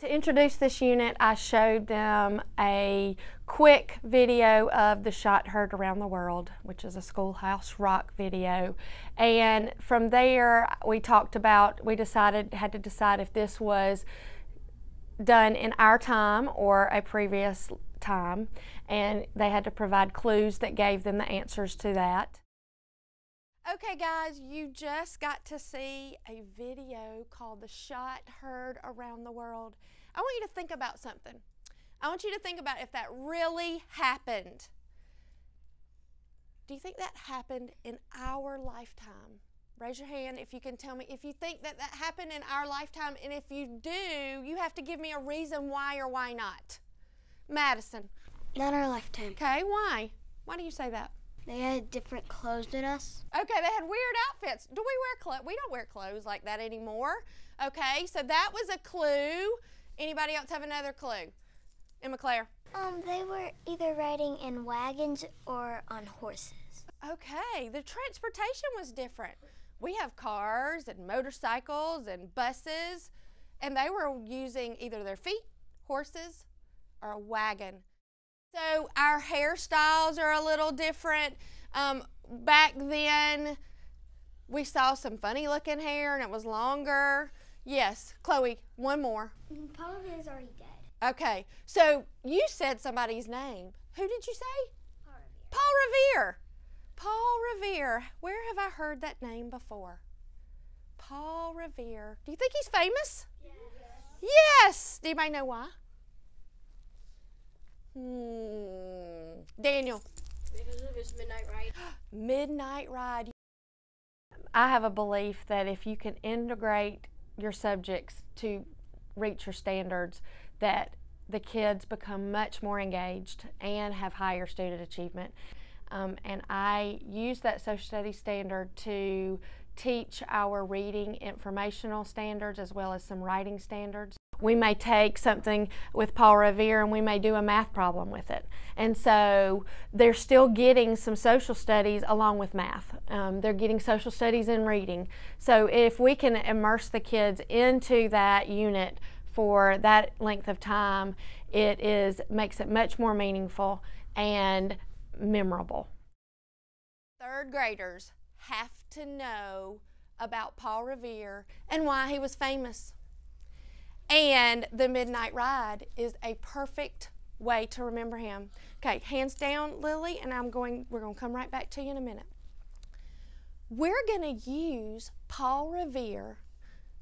To introduce this unit, I showed them a quick video of the shot heard around the world, which is a Schoolhouse Rock video. And from there, we had to decide if this was done in our time or a previous time. And they had to provide clues that gave them the answers to that. Okay guys, you just got to see a video called The Shot Heard Around the World. I want you to think about something. I want you to think about if that really happened. Do you think that happened in our lifetime? Raise your hand if you can tell me if you think that that happened in our lifetime, and if you do, you have to give me a reason why or why not. Madison. Not our lifetime. Okay, why? Why do you say that? They had different clothes than us. Okay, they had weird outfits. Do we wear clothes? We don't wear clothes like that anymore. Okay, so that was a clue. Anybody else have another clue? Emma Claire? They were either riding in wagons or on horses. Okay, the transportation was different. We have cars and motorcycles and buses, and they were using either their feet, horses, or a wagon. So our hairstyles are a little different. Back then, we saw some funny looking hair and it was longer. Yes, Chloe, one more. Paul Revere is already dead. Okay, so you said somebody's name. Who did you say? Paul Revere. Paul Revere. Paul Revere. Where have I heard that name before? Paul Revere. Do you think he's famous? Yes. Yes. Do anybody know why? Daniel. Because of his midnight ride. Midnight ride. I have a belief that if you can integrate your subjects to reach your standards, that the kids become much more engaged and have higher student achievement. And I use that social studies standard to teach our reading informational standards as well as some writing standards. We may take something with Paul Revere and we may do a math problem with it. And so they're still getting some social studies along with math. They're getting social studies and reading. So if we can immerse the kids into that unit for that length of time, makes it much more meaningful and memorable. Third graders have to know about Paul Revere and why he was famous. And the midnight ride is a perfect way to remember him. Okay, hands down, Lily, and we're going to come right back to you in a minute. We're going to use Paul Revere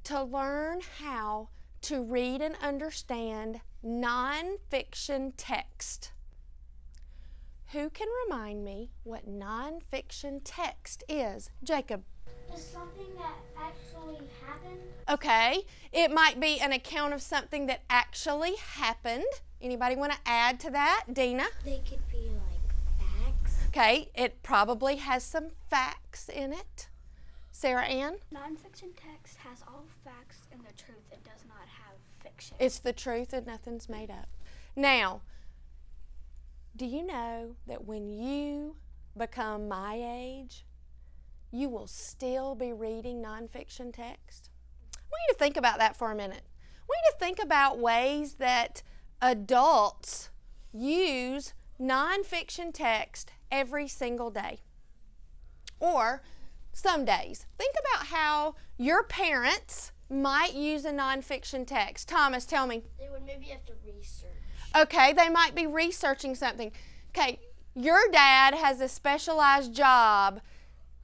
to learn how to read and understand nonfiction text. Who can remind me what nonfiction text is? Jacob. It's something that actually happened. Okay, it might be an account of something that actually happened. Anybody want to add to that? Dina? They could be like facts. Okay, it probably has some facts in it. Sarah Ann? Nonfiction text has all facts and the truth. It does not have fiction. It's the truth and nothing's made up. Now, do you know that when you become my age, you will still be reading nonfiction text? I want you to think about that for a minute. I want you to think about ways that adults use nonfiction text every single day. Or some days. Think about how your parents might use a nonfiction text. Thomas, tell me. They would maybe have to research. Okay, they might be researching something. Okay, your dad has a specialized job.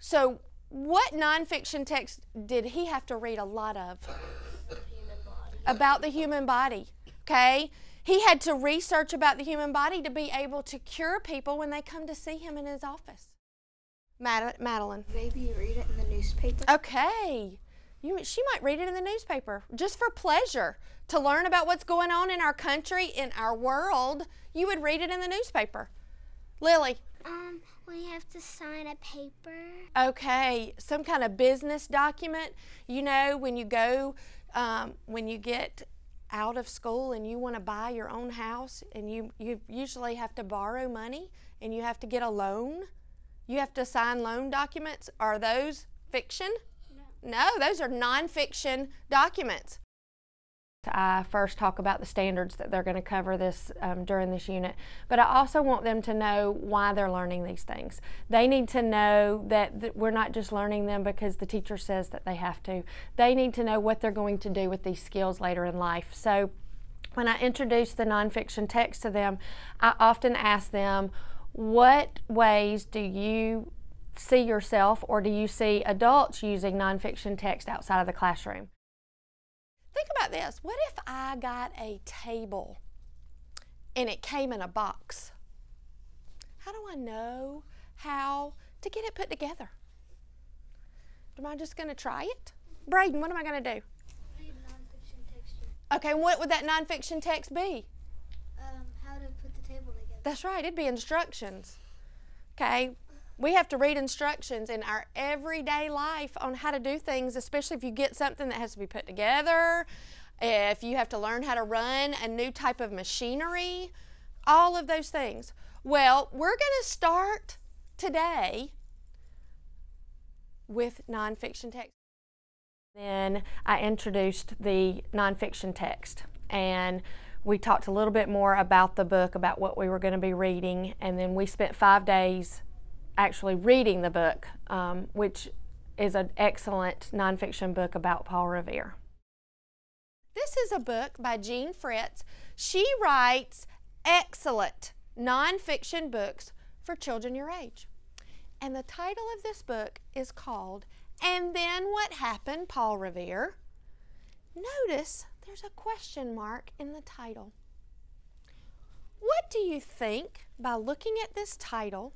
So what nonfiction text did he have to read a lot of? About the human body, okay? He had to research about the human body to be able to cure people when they come to see him in his office. Madeline. Maybe read it in the newspaper. Okay. She might read it in the newspaper just for pleasure. To learn about what's going on in our country, in our world, you would read it in the newspaper. Lily. When you have to sign a paper. Okay, some kind of business document. You know, when you go, when you get out of school and you want to buy your own house, and you usually have to borrow money and you have to get a loan. You have to sign loan documents. Are those fiction? No, those are nonfiction documents. I first talk about the standards that they're going to cover this during this unit, but I also want them to know why they're learning these things. They need to know that we're not just learning them because the teacher says that they have to. They need to know what they're going to do with these skills later in life. So when I introduce the nonfiction text to them, I often ask them, what ways do you see yourself, or do you see adults using nonfiction text outside of the classroom? Think about this. What if I got a table and it came in a box? How do I know how to get it put together? Am I just going to try it? Braden, what am I going to do? Read nonfiction texture. Okay, what would that nonfiction text be? How to put the table together. That's right, it'd be instructions. Okay, we have to read instructions in our everyday life on how to do things, especially if you get something that has to be put together, if you have to learn how to run a new type of machinery, all of those things. Well, we're going to start today with nonfiction text. Then I introduced the nonfiction text, and we talked a little bit more about the book, about what we were going to be reading, and then we spent 5 days actually reading the book, which is an excellent nonfiction book about Paul Revere. This is a book by Jean Fritz. She writes excellent nonfiction books for children your age. And the title of this book is called "And Then What Happened, Paul Revere?" Notice there's a question mark in the title. What do you think, by looking at this title,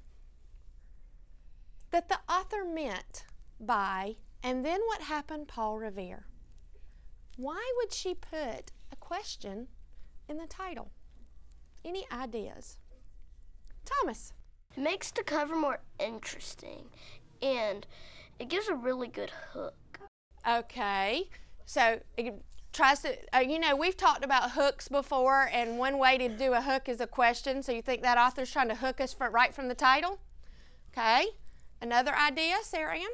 that the author meant by "And Then What Happened, Paul Revere"? Why would she put a question in the title? Any ideas? Thomas? It makes the cover more interesting, and it gives a really good hook. Okay, so it tries to, you know, we've talked about hooks before, and one way to do a hook is a question, so you think that author's trying to hook us right from the title? Okay, another idea, Sarah Ann?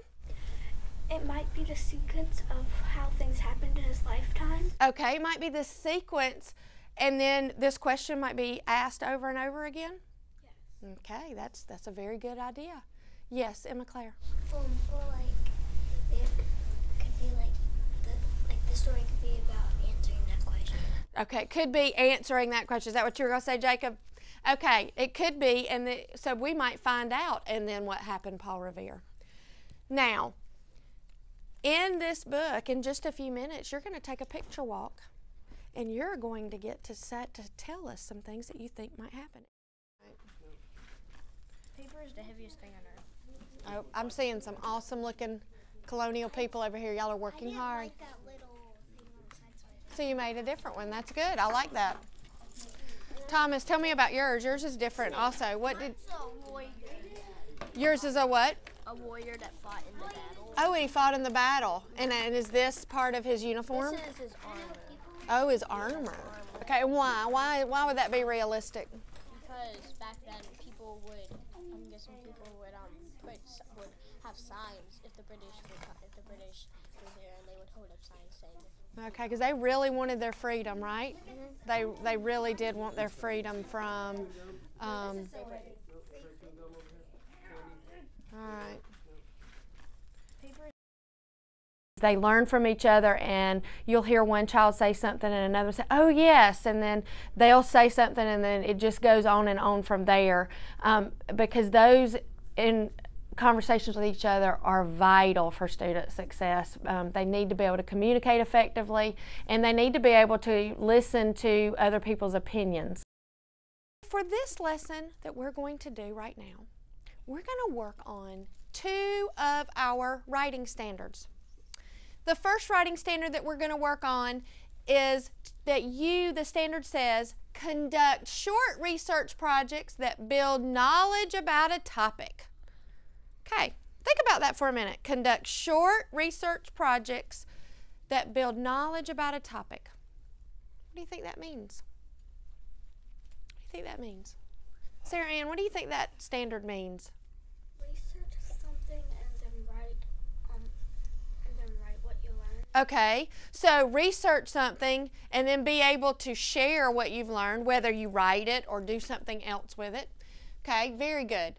It might be the sequence of how things happened in his lifetime. Okay, it might be the sequence, and then this question might be asked over and over again? Yes. Okay, that's a very good idea. Yes, Emma Claire? Or like, it could be like the story could be about answering that question. Okay, it could be answering that question. Is that what you were going to say, Jacob? Okay, it could be, and so we might find out, and then what happened, Paul Revere. Now, in this book, in just a few minutes, you're going to take a picture walk, and you're going to get to tell us some things that you think might happen. Paper is the heaviest thing on earth. Oh, I'm seeing some awesome looking colonial people over here. Y'all are working hard. Like that little thing on the side. So you made a different one. That's good. I like that. Thomas, tell me about yours. Yours is different also. What did A warrior. yours is a what? A warrior that fought in the battle. Oh, he fought in the battle. And is this part of his uniform? This is his armor. Oh, his armor. Okay, and why? Why would that be realistic? Because back then people would, I'm guessing people would would have signs if the British were there, and they would hold up signs saying. Okay, because they really wanted their freedom, right? Mm-hmm. They really did want their freedom from. All right. They learn from each other, and you'll hear one child say something and another say, "Oh yes," and then they'll say something, and then it just goes on and on from there, because those in conversations with each other are vital for student success. They need to be able to communicate effectively, and they need to be able to listen to other people's opinions. For this lesson that we're going to do right now, we're going to work on 2 of our writing standards. The first writing standard that we're going to work on is that the standard says, conduct short research projects that build knowledge about a topic. Okay, think about that for a minute. Conduct short research projects that build knowledge about a topic. What do you think that means? What do you think that means? Sarah Ann, what do you think that standard means? Research something and then write what you learn. Okay, so research something and then be able to share what you've learned, whether you write it or do something else with it. Okay, very good.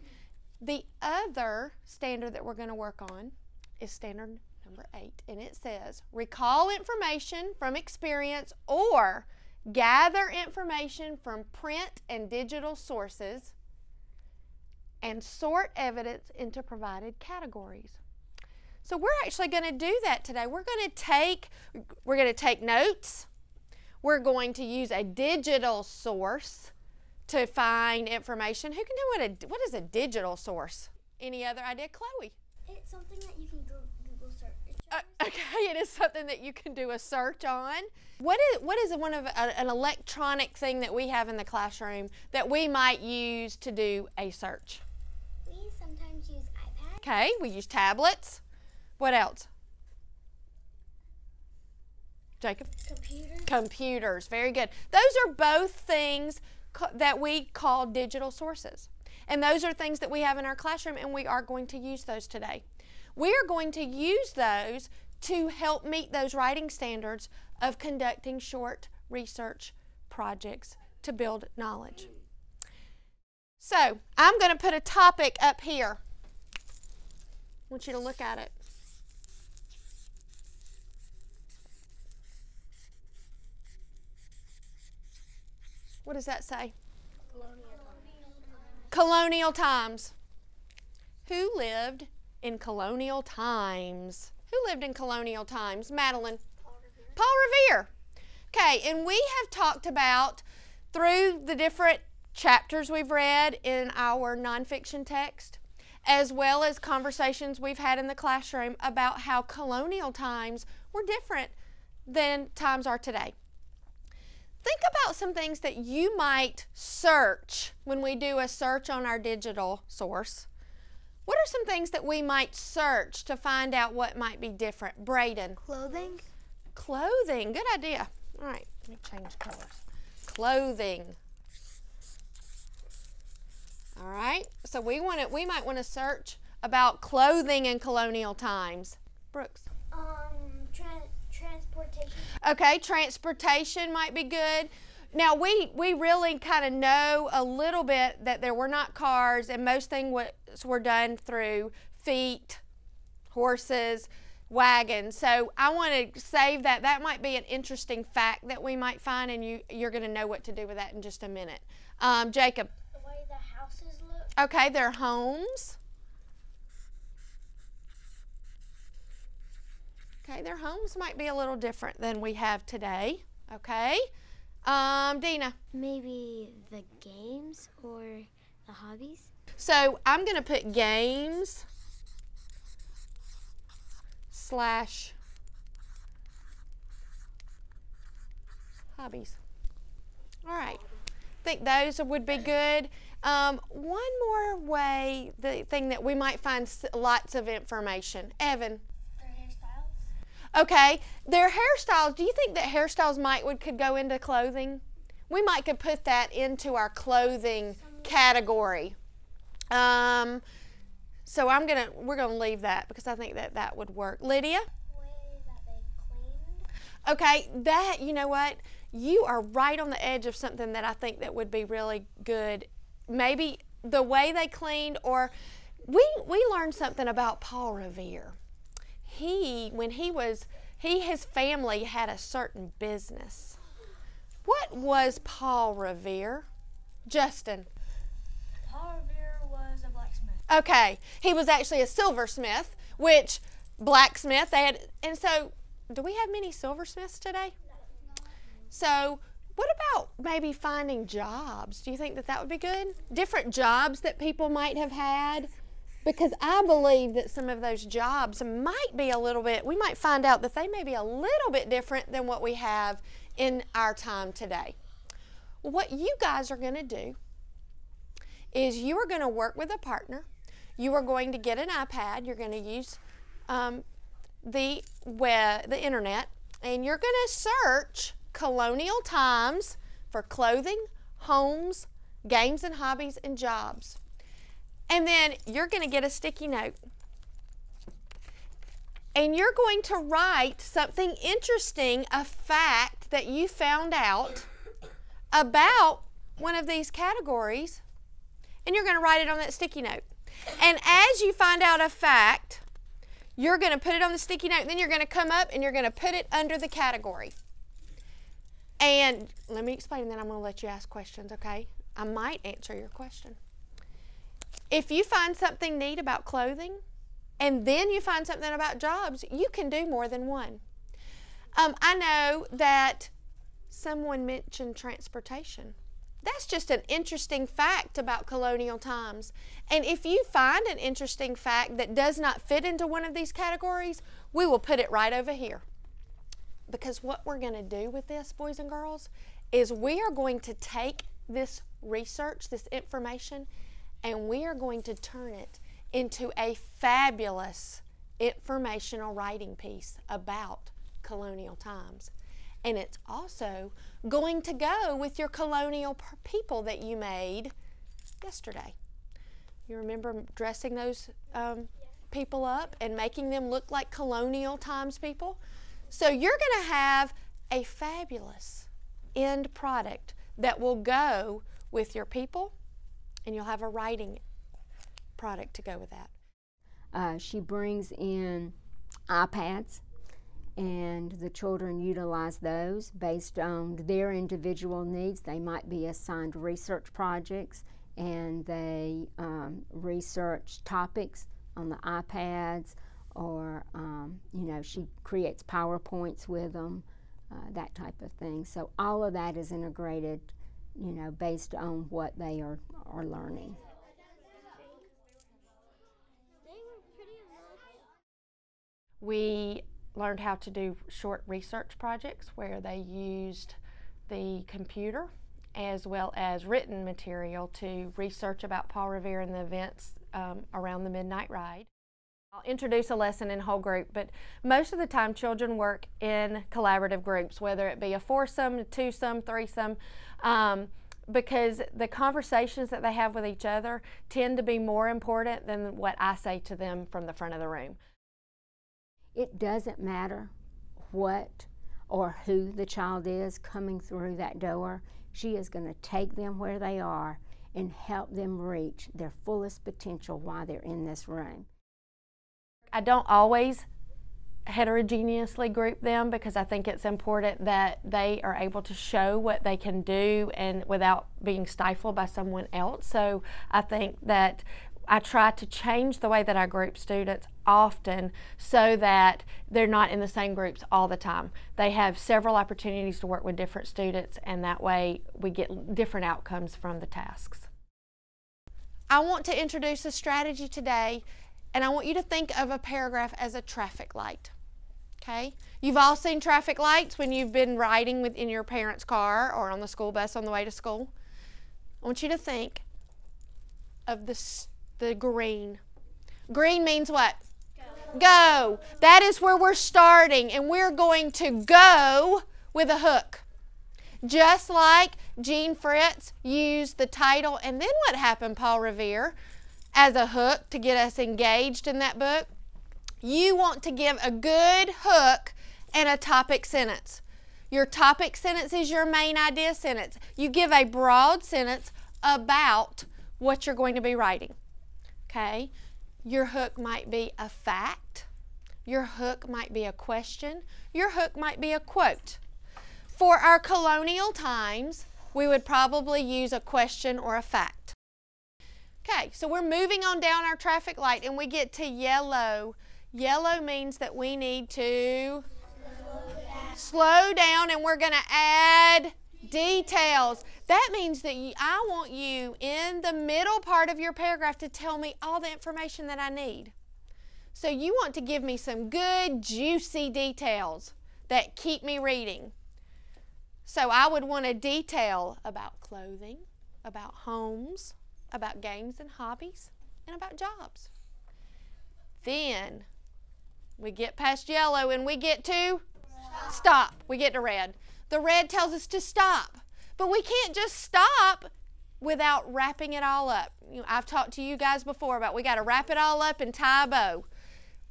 The other standard that we're going to work on is standard number 8, and it says recall information from experience or gather information from print and digital sources and sort evidence into provided categories. So we're actually going to do that today. We're going to take notes. We're going to use a digital source to find information. Who can tell what is a digital source? Any other idea? Chloe? It's something that you can Google search. Okay, it is something that you can do a search on. What is one of an electronic thing that we have in the classroom that we might use to do a search? We sometimes use iPads. Okay, we use tablets. What else? Jacob? Computers. Computers, very good. Those are both things that we call digital sources. And those are things that we have in our classroom, and we are going to use those today. We are going to use those to help meet those writing standards of conducting short research projects to build knowledge. So, I'm going to put a topic up here. I want you to look at it. What does that say? Colonial times. Who lived in colonial times? Who lived in colonial times? Madeline? Paul Revere. Okay, and we have talked about, through the different chapters we've read in our nonfiction text, as well as conversations we've had in the classroom about how colonial times were different than times are today. Think about some things that you might search when we do a search on our digital source. What are some things that we might search to find out what might be different? Braden? Clothing. Clothing. Good idea. All right, let me change colors. Clothing. All right, so we might want to search about clothing in colonial times. Brooks? Transportation. Okay, transportation might be good. Now, we really kind of know a little bit that there were not cars, and most things were done through feet, horses, wagons. So I want to save that. That might be an interesting fact that we might find, and you're going to know what to do with that in just a minute. Jacob? The way the houses look. Okay, their homes. Okay, their homes might be a little different than we have today. Okay. Dina? Maybe the games or the hobbies. So I'm going to put games / hobbies. All right. I think those would be good. One more way, the thing that we might find lots of information. Evan? Okay, their hairstyles. Do you think that hairstyles could go into clothing? We might could put that into our clothing category. So we're gonna leave that because I think that would work. Lydia? The way that they cleaned. Okay, you know what? You are right on the edge of something that I think that would be really good. Maybe the way they cleaned, or we learned something about Paul Revere. His family had a certain business. What was Paul Revere? Justin? Paul Revere was a blacksmith. Okay, he was actually a silversmith, which blacksmith they had. And so, do we have many silversmiths today? No. So, what about maybe finding jobs? Do you think that would be good? Different jobs that people might have had? Because I believe that some of those jobs might be a little bit, we might find out that they may be a little bit different than what we have in our time today. What you guys are going to do is you are going to work with a partner. You are going to get an iPad. You're going to use the internet, and you're going to search colonial times for clothing, homes, games and hobbies, and jobs. And then you're going to get a sticky note. And you're going to write something interesting, a fact that you found out about one of these categories, and you're going to write it on that sticky note. And as you find out a fact, you're going to put it on the sticky note, and then you're going to come up and you're going to put it under the category. And let me explain, and then I'm going to let you ask questions, okay? I might answer your question. If you find something neat about clothing, and then you find something about jobs, you can do more than one. I know that someone mentioned transportation. That's just an interesting fact about colonial times. And if you find an interesting fact that does not fit into one of these categories, we will put it right over here. Because what we're going to do with this, boys and girls, is we are going to take this research, this information, and we are going to turn it into a fabulous informational writing piece about colonial times. And it's also going to go with your colonial people that you made yesterday. You remember dressing those people up and making them look like colonial times people? So you're going to have a fabulous end product that will go with your people, and you'll have a writing product to go with that. She brings in iPads, and the children utilize those based on their individual needs. They might be assigned research projects, and they research topics on the iPads, or you know, she creates PowerPoints with them, that type of thing. So all of that is integrated, you know, based on what they are learning. We learned how to do short research projects where they used the computer as well as written material to research about Paul Revere and the events around the Midnight Ride. I'll introduce a lesson in whole group, but most of the time children work in collaborative groups, whether it be a foursome, a twosome, threesome, because the conversations that they have with each other tend to be more important than what I say to them from the front of the room. It doesn't matter what or who the child is coming through that door. She is going to take them where they are and help them reach their fullest potential while they're in this room. I don't always heterogeneously group them because I think it's important that they are able to show what they can do and without being stifled by someone else. So I think that I try to change the way that I group students often so that they're not in the same groups all the time. They have several opportunities to work with different students, and that way we get different outcomes from the tasks. I want to introduce a strategy today, and I want you to think of a paragraph as a traffic light. Okay? You've all seen traffic lights when you've been riding in your parents' car or on the school bus on the way to school. I want you to think of the green. Green means what? Go. That is where we're starting, and we're going to go with a hook. Just like Jean Fritz used the title, and then what happened, Paul Revere, as a hook to get us engaged in that book. You want to give a good hook and a topic sentence. Your topic sentence is your main idea sentence. You give a broad sentence about what you're going to be writing. Okay? Your hook might be a fact. Your hook might be a question. Your hook might be a quote. For our colonial times, we would probably use a question or a fact. Okay, so we're moving on down our traffic light and we get to yellow. Yellow means that we need to slow down, and we're going to add details. That means that I want you in the middle part of your paragraph to tell me all the information that I need. So you want to give me some good, juicy details that keep me reading. So I would want a detail about clothing, about homes, about games and hobbies, and about jobs. Then we get past yellow and we get to stop. We get to red. The red tells us to stop. But we can't just stop without wrapping it all up. I've talked to you guys before about we got to wrap it all up and tie a bow.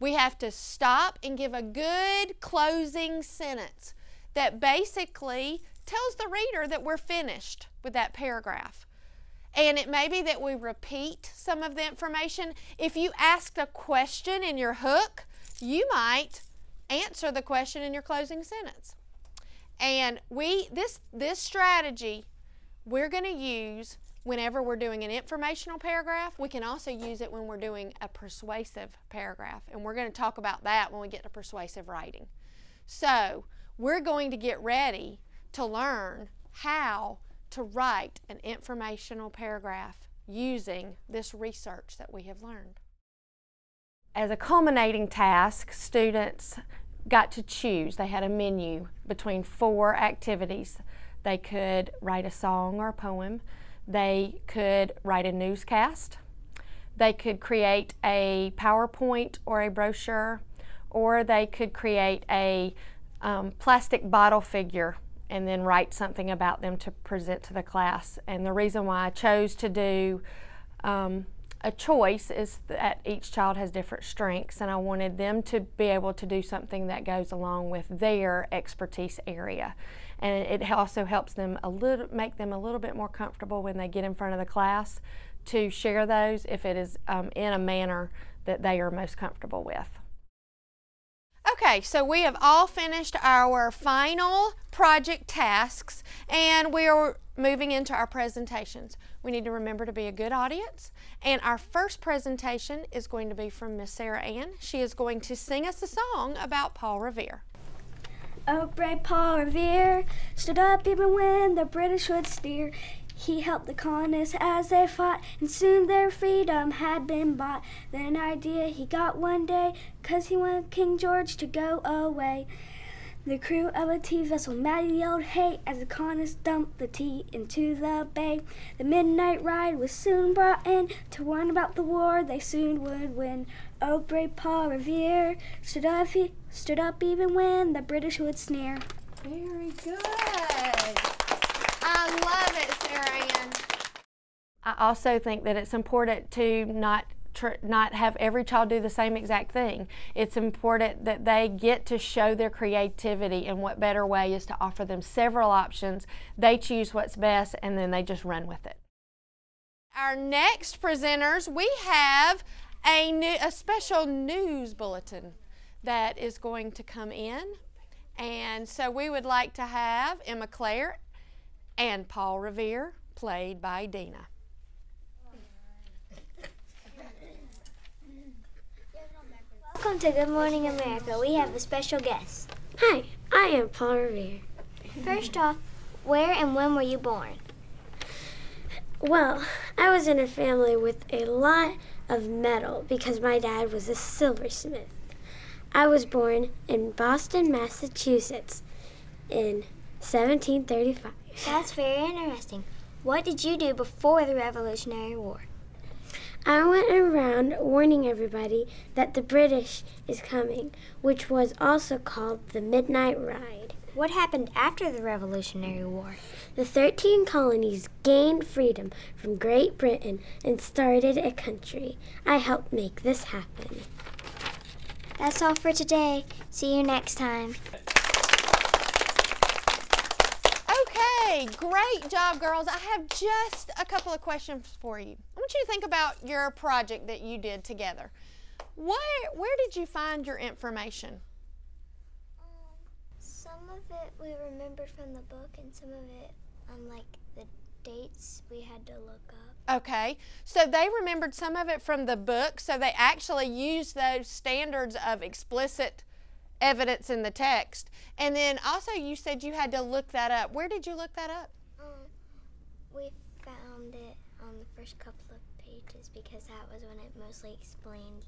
We have to stop and give a good closing sentence that basically tells the reader that we're finished with that paragraph. And it may be that we repeat some of the information. If you asked a question in your hook, you might answer the question in your closing sentence. And this strategy we're going to use whenever we're doing an informational paragraph. We can also use it when we're doing a persuasive paragraph. And we're going to talk about that when we get to persuasive writing. So we're going to get ready to learn how to write an informational paragraph using this research that we have learned. As a culminating task, students got to choose. They had a menu between 4 activities. They could write a song or a poem. They could write a newscast. They could create a PowerPoint or a brochure, or they could create a plastic bottle figure and then write something about them to present to the class. And the reason why I chose to do a choice is that each child has different strengths, and I wanted them to be able to do something that goes along with their expertise area. And it also helps them make them a little bit more comfortable when they get in front of the class to share those if it is in a manner that they are most comfortable with. Okay, so we have all finished our final project tasks, and we are moving into our presentations. We need to remember to be a good audience, and our first presentation is going to be from Miss Sarah Ann. She is going to sing us a song about Paul Revere. Oh, brave Paul Revere stood up even when the British would steer. He helped the colonists as they fought, and soon their freedom had been bought. Then an idea he got one day, 'cause he wanted King George to go away. The crew of a tea vessel madly yelled hey as the colonists dumped the tea into the bay. The midnight ride was soon brought in to warn about the war they soon would win. Oh, brave Paul Revere stood up even when the British would sneer. Very good. I love it, Sarah Ann. I also think that it's important to not have every child do the same exact thing. It's important that they get to show their creativity, and what better way is to offer them several options. They choose what's best and then they just run with it. Our next presenters, we have a special news bulletin that is going to come in. And so we would like to have Emma Claire and Paul Revere, played by Dina. Welcome to Good Morning America. We have a special guest. Hi, I am Paul Revere. First off, where and when were you born? Well, I was in a family with a lot of metal because my dad was a silversmith. I was born in Boston, Massachusetts in 1735. That's very interesting. What did you do before the Revolutionary War? I went around warning everybody that the British is coming, which was also called the Midnight Ride. What happened after the Revolutionary War? The 13 colonies gained freedom from Great Britain and started a country. I helped make this happen. That's all for today. See you next time. Okay, great job, girls. I have just a couple of questions for you. I want you to think about your project that you did together. Where did you find your information? Some of it we remembered from the book, and some of it, like the dates, we had to look up. Okay, so they remembered some of it from the book, so they actually used those standards of explicit evidence in the text. And then also you said you had to look that up. Where did you look that up? We found it on the first couple of pages because that was when it mostly explained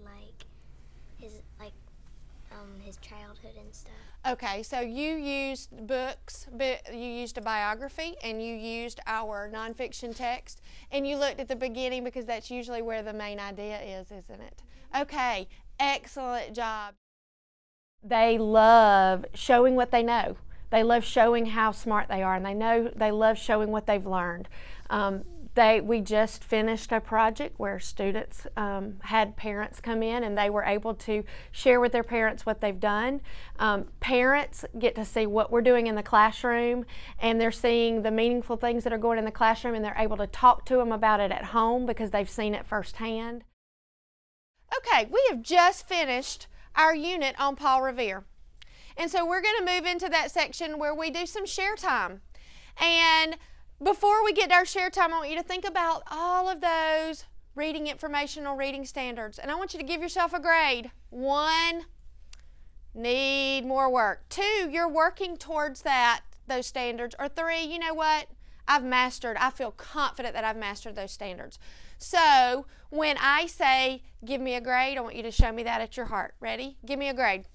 his childhood and stuff. Okay, so you used books, you used a biography, and you used our nonfiction text, and you looked at the beginning because that's usually where the main idea is, isn't it? Okay, excellent job. They love showing what they know. They love showing how smart they are, and they love showing what they've learned. We just finished a project where students had parents come in and they were able to share with their parents what they've done. Parents get to see what we're doing in the classroom, and they're seeing the meaningful things that are going in the classroom, and they're able to talk to them about it at home because they've seen it firsthand. Okay, we have just finished our unit on Paul Revere. And so we're going to move into that section where we do some share time. And before we get to our share time, I want you to think about all of those informational reading standards. And I want you to give yourself a grade. 1, need more work. 2, you're working towards those standards. Or 3, you know what? I feel confident that I've mastered those standards. So when I say give me a grade, I want you to show me that at your heart. Ready? Give me a grade.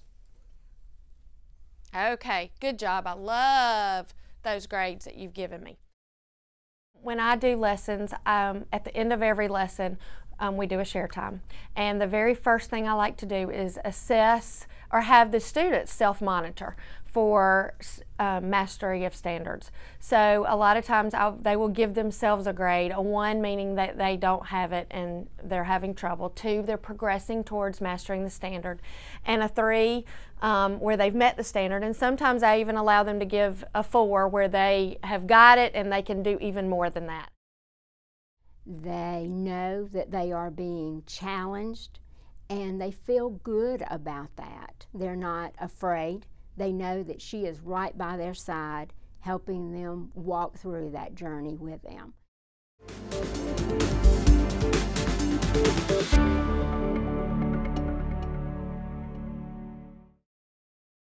Okay, good job. I love those grades that you've given me. When I do lessons, at the end of every lesson, we do a share time. And the very first thing I like to do is assess or have the students self-monitor for mastery of standards. So a lot of times they will give themselves a grade, a 1 meaning that they don't have it and they're having trouble, 2 they're progressing towards mastering the standard, and a 3 where they've met the standard, and sometimes I even allow them to give a 4 where they have got it and they can do even more than that. They know that they are being challenged and they feel good about that. They're not afraid. They know that she is right by their side, helping them walk through that journey with them.